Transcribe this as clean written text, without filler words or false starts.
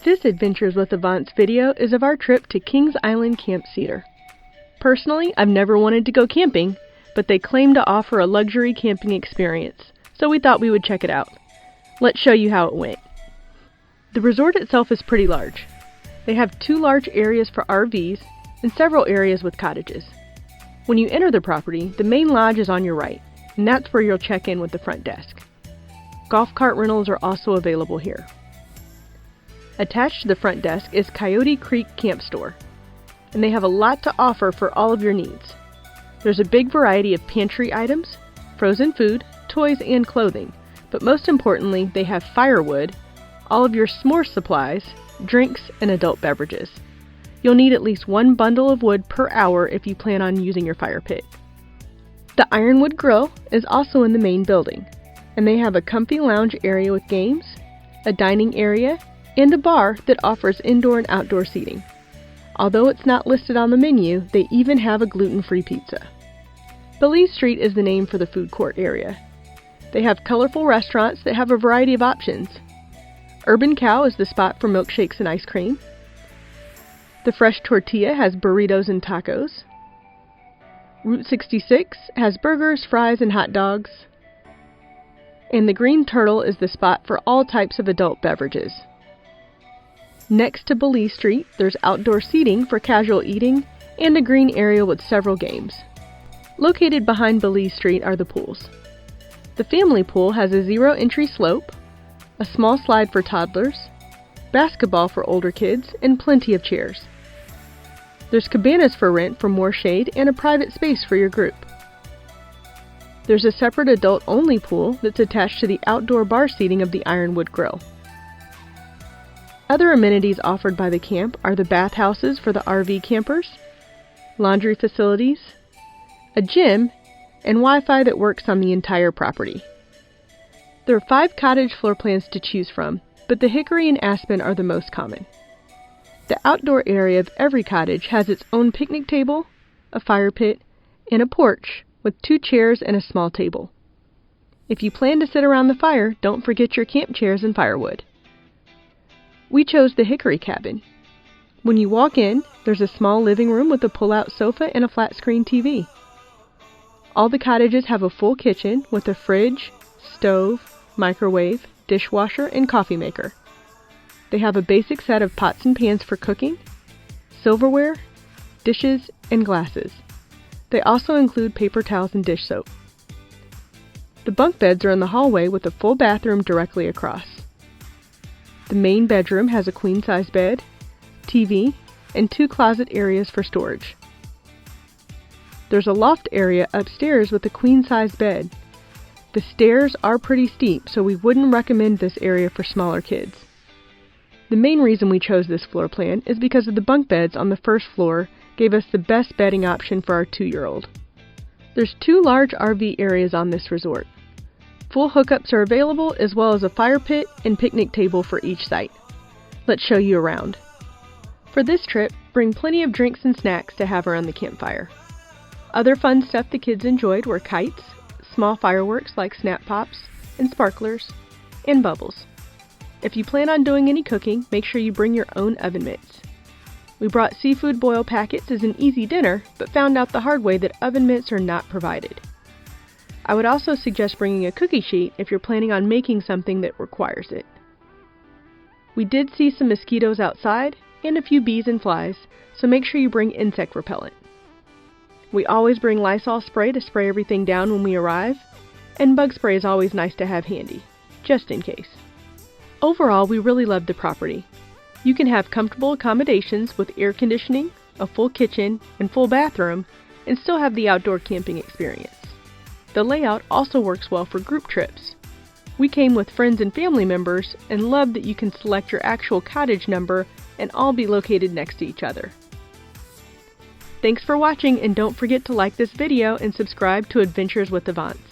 This Adventures with Avance video is of our trip to Kings Island Camp Cedar. Personally, I've never wanted to go camping, but they claim to offer a luxury camping experience, so we thought we would check it out. Let's show you how it went. The resort itself is pretty large. They have 2 large areas for RVs and several areas with cottages. When you enter the property, the main lodge is on your right, and that's where you'll check in with the front desk. Golf cart rentals are also available here. Attached to the front desk is Coyote Creek Camp Store, and they have a lot to offer for all of your needs. There's a big variety of pantry items, frozen food, toys, and clothing, but most importantly, they have firewood, all of your s'more supplies, drinks, and adult beverages. You'll need at least 1 bundle of wood per hour if you plan on using your fire pit. The Ironwood Grill is also in the main building, and they have a comfy lounge area with games, a dining area, and a bar that offers indoor and outdoor seating. Although it's not listed on the menu, they even have a gluten-free pizza. Belize Street is the name for the food court area. They have colorful restaurants that have a variety of options. Urban Cow is the spot for milkshakes and ice cream. The Fresh Tortilla has burritos and tacos. Route 66 has burgers, fries, and hot dogs. And the Green Turtle is the spot for all types of adult beverages. Next to Belize Street, there's outdoor seating for casual eating and a green area with several games. Located behind Belize Street are the pools. The family pool has a 0-entry slope, a small slide for toddlers, basketball for older kids, and plenty of chairs. There's cabanas for rent for more shade and a private space for your group. There's a separate adult-only pool that's attached to the outdoor bar seating of the Ironwood Grill. Other amenities offered by the camp are the bathhouses for the RV campers, laundry facilities, a gym, and Wi-Fi that works on the entire property. There are 5 cottage floor plans to choose from, but the hickory and aspen are the most common. The outdoor area of every cottage has its own picnic table, a fire pit, and a porch with 2 chairs and a small table. If you plan to sit around the fire, don't forget your camp chairs and firewood. We chose the hickory cabin. When you walk in, there's a small living room with a pull-out sofa and a flat-screen TV. All the cottages have a full kitchen with a fridge, stove, microwave, dishwasher, and coffee maker. They have a basic set of pots and pans for cooking, silverware, dishes, and glasses. They also include paper towels and dish soap. The bunk beds are in the hallway with a full bathroom directly across. The main bedroom has a queen-size bed, TV, and 2 closet areas for storage. There's a loft area upstairs with a queen-size bed. The stairs are pretty steep, so we wouldn't recommend this area for smaller kids. The main reason we chose this floor plan is because of the bunk beds on the first floor gave us the best bedding option for our 2-year-old. There's 2 large RV areas on this resort. Full hookups are available, as well as a fire pit and picnic table for each site. Let's show you around. For this trip, bring plenty of drinks and snacks to have around the campfire. Other fun stuff the kids enjoyed were kites, small fireworks like snap pops and sparklers, and bubbles. If you plan on doing any cooking, make sure you bring your own oven mitts. We brought seafood boil packets as an easy dinner, but found out the hard way that oven mitts are not provided. I would also suggest bringing a cookie sheet if you're planning on making something that requires it. We did see some mosquitoes outside and a few bees and flies, so make sure you bring insect repellent. We always bring Lysol spray to spray everything down when we arrive, and bug spray is always nice to have handy, just in case. Overall, we really loved the property. You can have comfortable accommodations with air conditioning, a full kitchen, and full bathroom, and still have the outdoor camping experience. The layout also works well for group trips. We came with friends and family members and love that you can select your actual cottage number and all be located next to each other. Thanks for watching, and don't forget to like this video and subscribe to Adventures with Avance.